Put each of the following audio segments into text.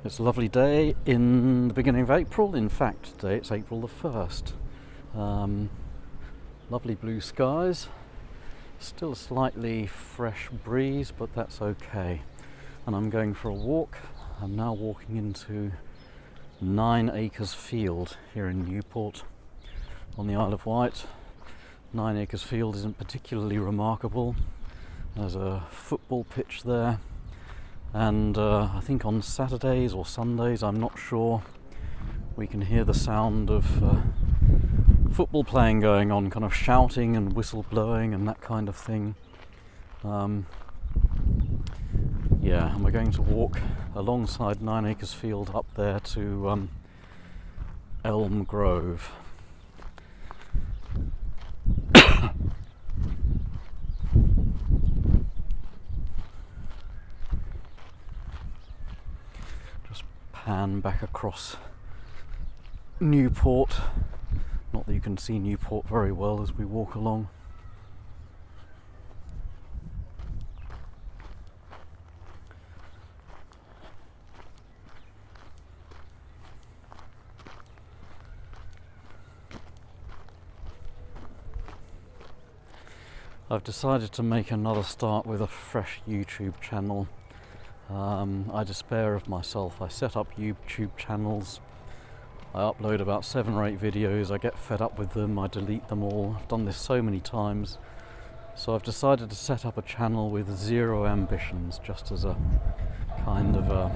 It's a lovely day in the beginning of April. In fact, today it's April the 1st. Lovely blue skies. Still a slightly fresh breeze, but that's okay. And I'm going for a walk. I'm now walking into 9 Acres Field here in Newport on the Isle of Wight. 9 Acres Field isn't particularly remarkable. There's a football pitch there. And I think on Saturdays or Sundays, I'm not sure, we can hear the sound of football playing going on, kind of shouting and whistle blowing and that kind of thing. And we're going to walk alongside 9 Acres Field up there to Elm Grove. Pan back across Newport. Not that you can see Newport very well as we walk along. I've decided to make another start with a fresh YouTube channel. I despair of myself. I set up YouTube channels, I upload about 7 or 8 videos, I get fed up with them, I delete them all. I've done this so many times. So I've decided to set up a channel with 0 ambitions, just as a kind of a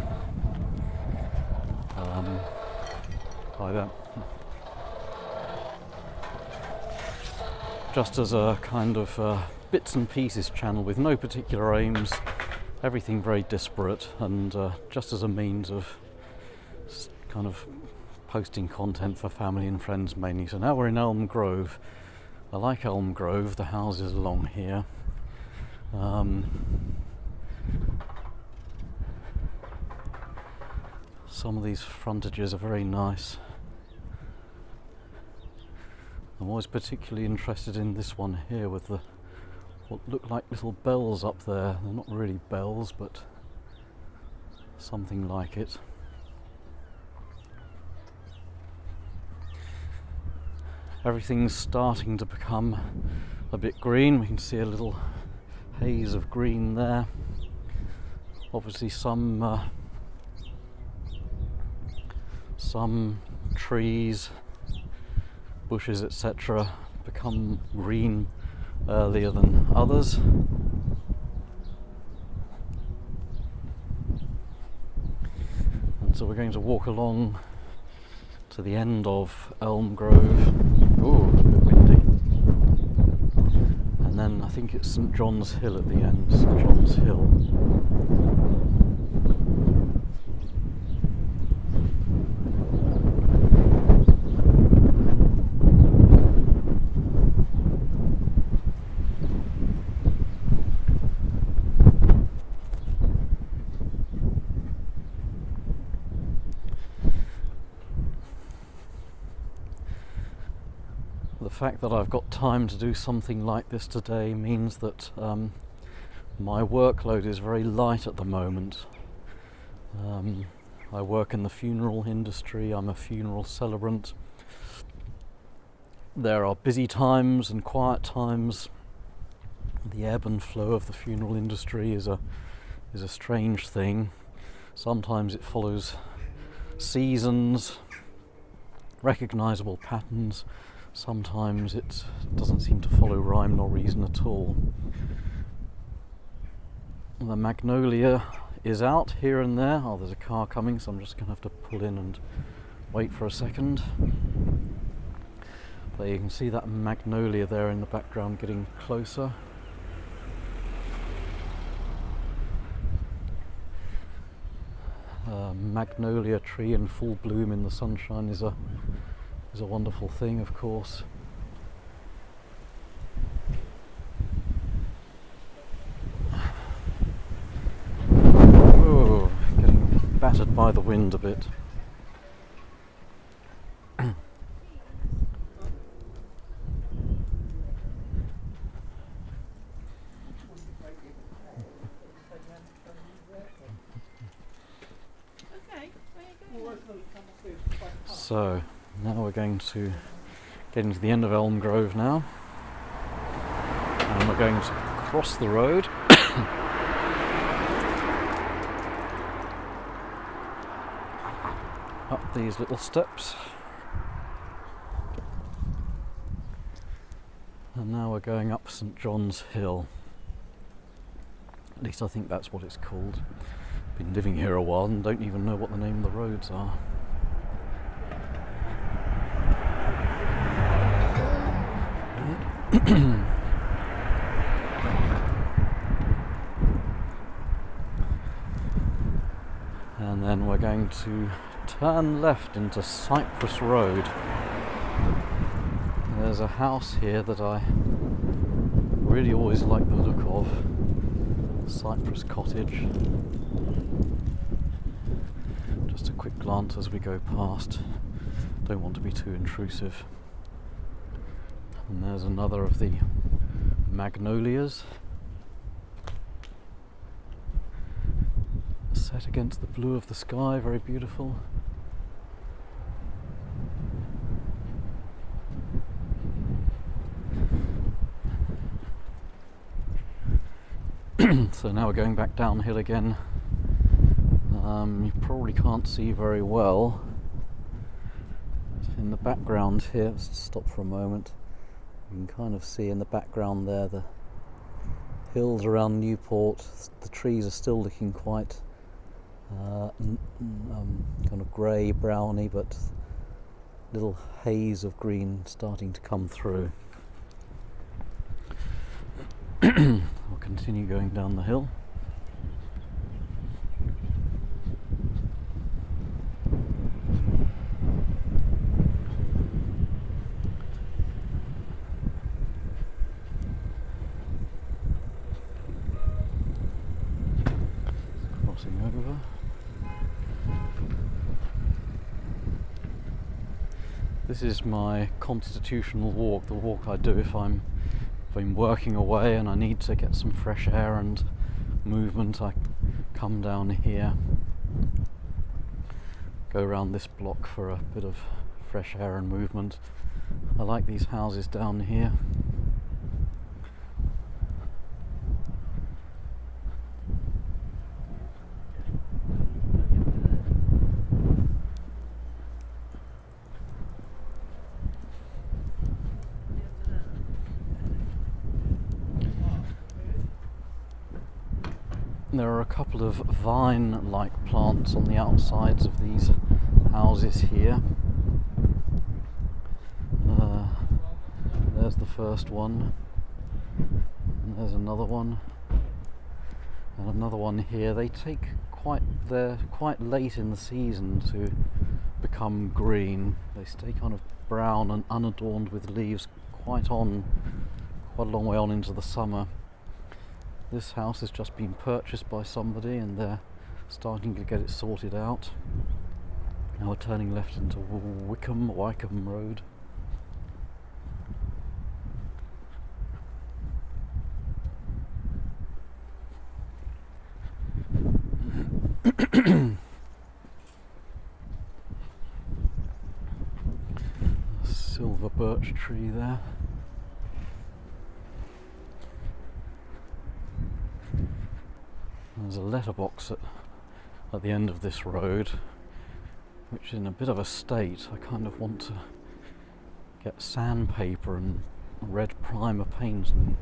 just as a kind of bits and pieces channel with no particular aims. Everything very disparate, and just as a means of kind of posting content for family and friends mainly. So now we're in Elm Grove. I like Elm Grove, the houses along here. Some of these frontages are very nice. I'm always particularly interested in this one here with the what look like little bells up there. They're not really bells, but something like it. Everything's starting to become a bit green. We can see a little haze of green there. Obviously some trees, bushes, etc. become green earlier than others. And so we're going to walk along to the end of Elm Grove. Oh, it's a bit windy. And then I think it's St John's Hill at the end, St John's Hill. The fact that I've got time to do something like this today means that my workload is very light at the moment. I work in the funeral industry, I'm a funeral celebrant. There are busy times and quiet times. The ebb and flow of the funeral industry is a strange thing. Sometimes it follows seasons, recognisable patterns. Sometimes it doesn't seem to follow rhyme nor reason at all. The magnolia is out here and there. Oh, there's a car coming, so I'm just going to have to pull in and wait for a second. But you can see that magnolia there in the background getting closer. Magnolia tree in full bloom in the sunshine is a wonderful thing, of course. Oh, getting battered by the wind a bit. Okay. So now we're going to get into the end of Elm Grove now, and we're going to cross the road up these little steps, and now we're going up St John's Hill. At least I think that's what it's called. Been living here a while and don't even know what the name of the roads are. And then we're going to turn left into Cypress Road. There's a house here that I really always like the look of. Cypress Cottage. Just a quick glance as we go past. Don't want to be too intrusive. And there's another of the magnolias set against the blue of the sky, very beautiful. So now we're going back downhill again. You probably can't see very well. In the background here, let's stop for a moment. You can kind of see in the background there the hills around Newport. The trees are still looking quite kind of grey, browny, but little haze of green starting to come through. We'll continue going down the hill. Crossing over. This is my constitutional walk, the walk I do if I'm working away and I need to get some fresh air and movement. I come down here, go around this block for a bit of fresh air and movement. I like these houses down here. There are a couple of vine-like plants on the outsides of these houses here. There's the first one, and there's another one, and another one here. They take they're quite late in the season to become green. They stay kind of brown and unadorned with leaves quite a long way on into the summer. This house has just been purchased by somebody and they're starting to get it sorted out. Now we're turning left into Wycombe Road. Silver birch tree there. There's a letterbox at the end of this road, which is in a bit of a state. I kind of want to get sandpaper and red primer paint and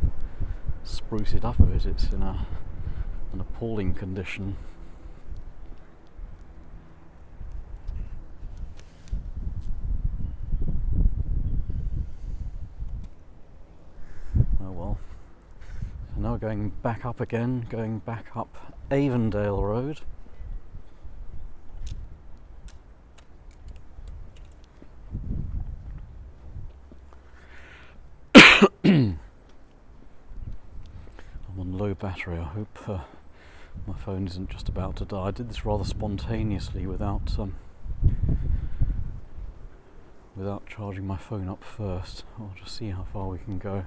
spruce it up a bit. It's in an appalling condition. Oh well. So now we're going back up again, going back up Avondale Road. I'm on low battery. I hope my phone isn't just about to die. I did this rather spontaneously without charging my phone up first. I'll just see how far we can go.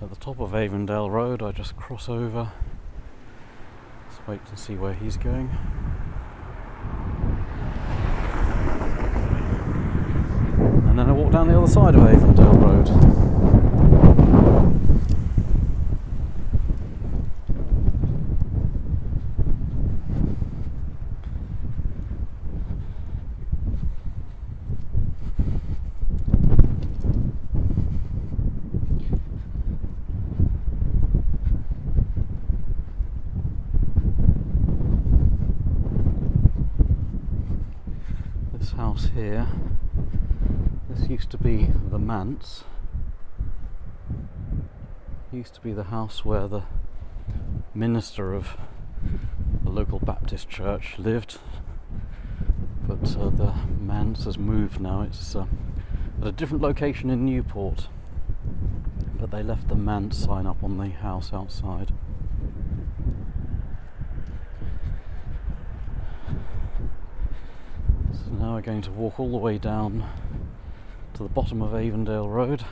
at the top of Avondale Road. I just cross over. Let's wait to see where he's going. And then I walk down the other side of Avondale Road. This house here, this used to be the manse. It used to be the house where the minister of the local Baptist church lived, but the manse has moved now. It's at a different location in Newport, but they left the manse sign up on the house outside. So now we're going to walk all the way down to the bottom of Avondale Road.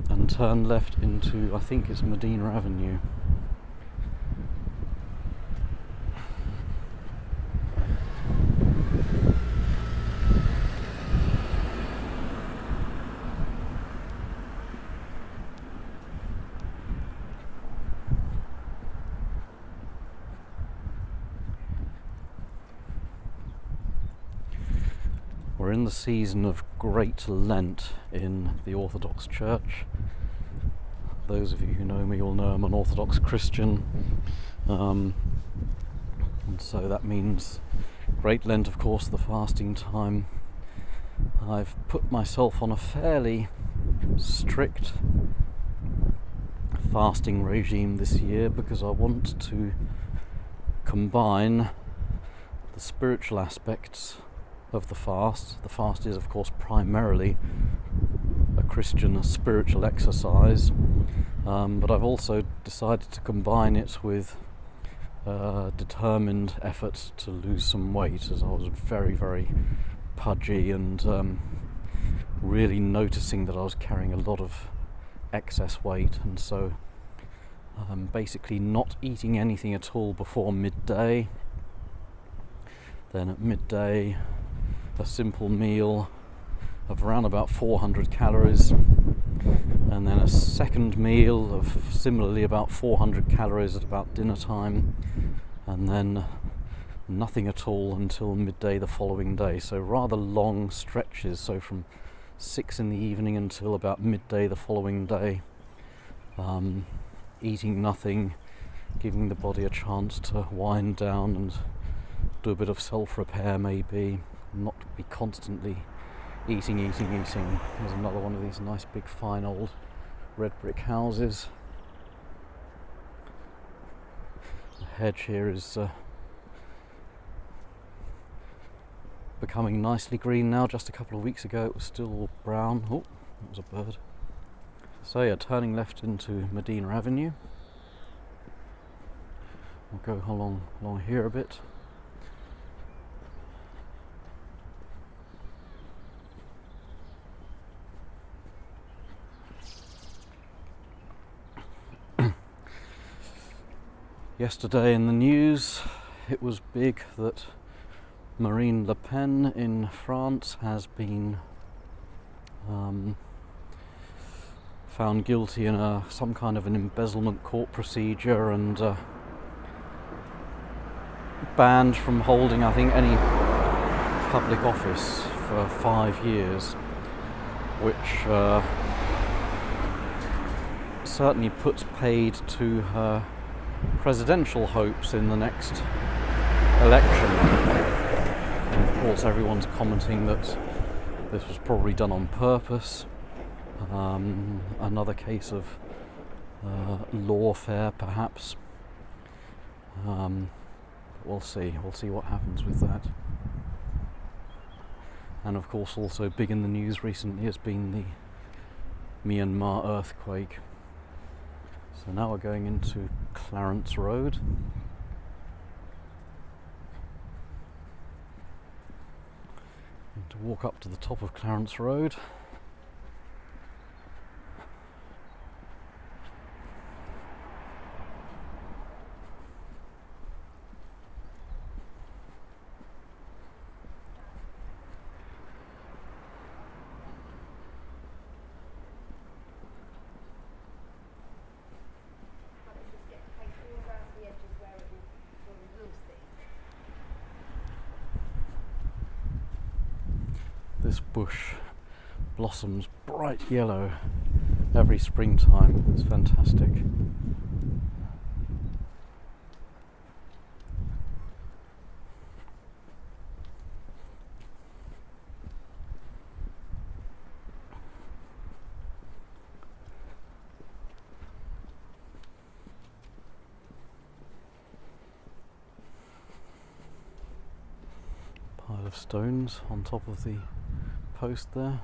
And turn left into, I think it's Medina Avenue. We're in the season of Great Lent in the Orthodox Church. Those of you who know me will know I'm an Orthodox Christian, and so that means Great Lent, of course, the fasting time. I've put myself on a fairly strict fasting regime this year because I want to combine the spiritual aspects of the fast. The fast is, of course, primarily a Christian spiritual exercise, but I've also decided to combine it with determined efforts to lose some weight, as I was very, very pudgy and really noticing that I was carrying a lot of excess weight, and so basically not eating anything at all before midday. Then at midday, a simple meal of around about 400 calories, and then a second meal of similarly about 400 calories at about dinner time, and then nothing at all until midday the following day. So rather long stretches, so from 6 in the evening until about midday the following day, eating nothing, giving the body a chance to wind down and do a bit of self-repair, maybe not be constantly eating. There's another one of these nice big fine old red brick houses. The hedge here is becoming nicely green now. Just a couple of weeks ago it was still brown. Oh, that was a bird. So yeah, turning left into Medina Avenue. We'll go along here a bit. Yesterday in the news, it was big that Marine Le Pen in France has been found guilty in some kind of an embezzlement court procedure and banned from holding, I think, any public office for 5 years, which certainly puts paid to her presidential hopes in the next election. And of course everyone's commenting that this was probably done on purpose. Another case of lawfare perhaps. We'll see what happens with that. And of course also big in the news recently has been the Myanmar earthquake. So now we're going into Clarence Road. Going to walk up to the top of Clarence Road. This bush blossoms bright yellow every springtime. It's fantastic. Pile of stones on top of the post there.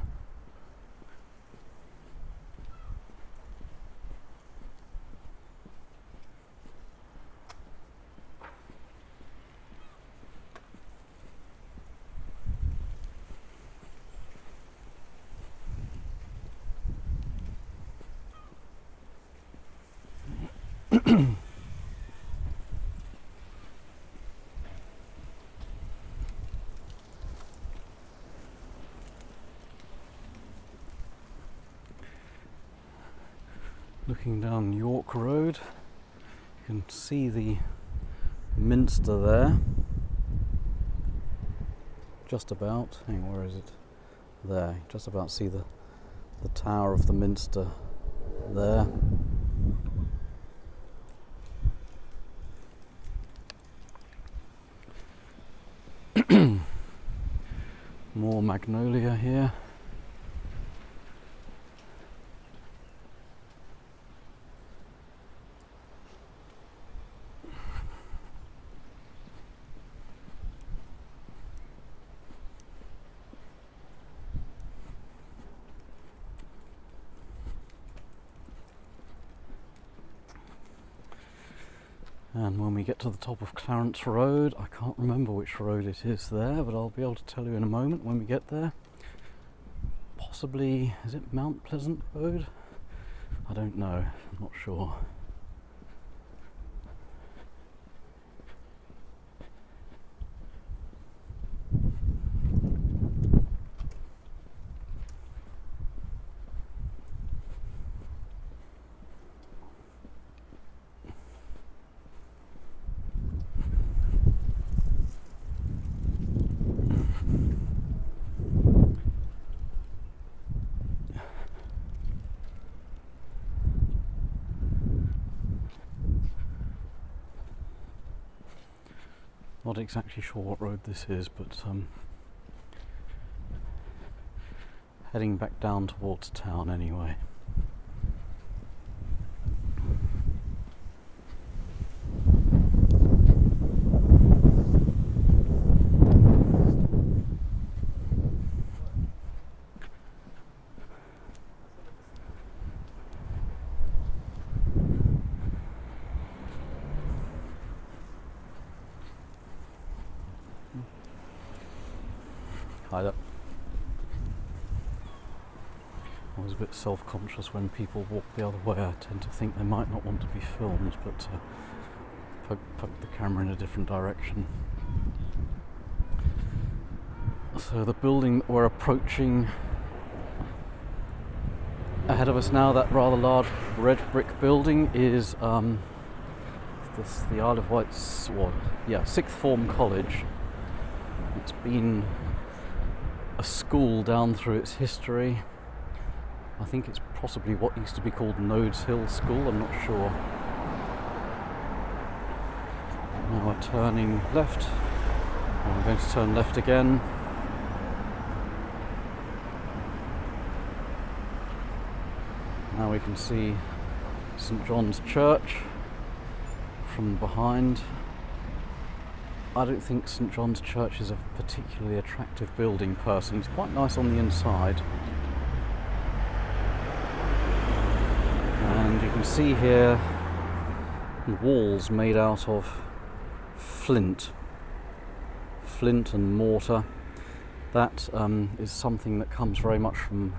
Looking down York Road, you can see the Minster there. Just about, hang on, where is it? There, just about see the tower of the Minster there. More magnolia here. And when we get to the top of Clarence Road, I can't remember which road it is there, but I'll be able to tell you in a moment when we get there. Possibly, is it Mount Pleasant Road? I don't know, I'm not sure. Not exactly sure what road this is, but heading back down towards town anyway. Hi there. I was a bit self-conscious when people walk the other way. I tend to think they might not want to be filmed, but poke the camera in a different direction. So the building that we're approaching ahead of us now, that rather large red brick building, is the Isle of Wight's sixth form college. It's been a school down through its history. I think it's possibly what used to be called Nodes Hill School, I'm not sure. Now we're turning left, and we're going to turn left again. Now we can see St John's Church from behind. I don't think St John's Church is a particularly attractive building personally. It's quite nice on the inside. And you can see here the walls made out of flint and mortar. That is something that comes very much from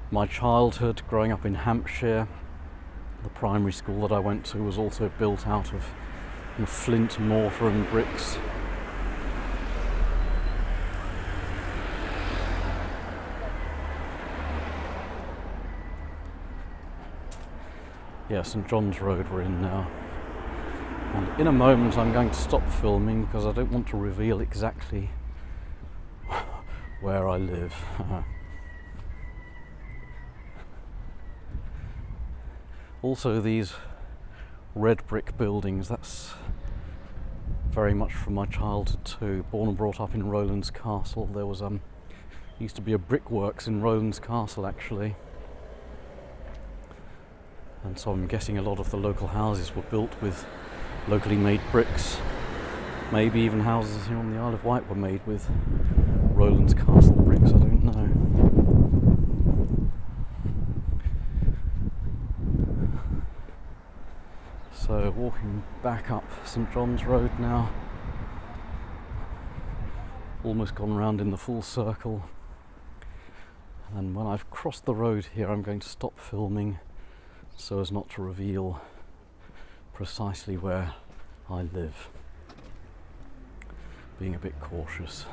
my childhood, growing up in Hampshire. The primary school that I went to was also built out of flint, mortar and bricks. Yeah, St John's Road we're in now. And in a moment I'm going to stop filming because I don't want to reveal exactly where I live. Also, these red brick buildings, that's very much from my childhood too. Born and brought up in Rowlands Castle. There was used to be a brickworks in Rowlands Castle actually. And so I'm guessing a lot of the local houses were built with locally made bricks. Maybe even houses here on the Isle of Wight were made with Rowlands Castle bricks, I don't know. So walking back up St John's Road now. Almost gone round in the full circle. And when I've crossed the road here I'm going to stop filming so as not to reveal precisely where I live. Being a bit cautious.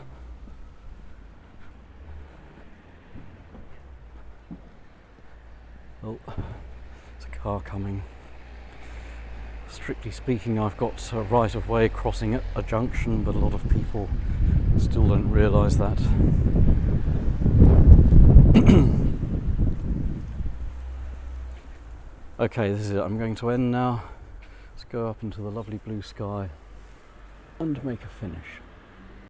Oh, there's a car coming. Strictly speaking, I've got a right of way crossing at a junction, but a lot of people still don't realise that. Okay, this is it. I'm going to end now. Let's go up into the lovely blue sky and make a finish.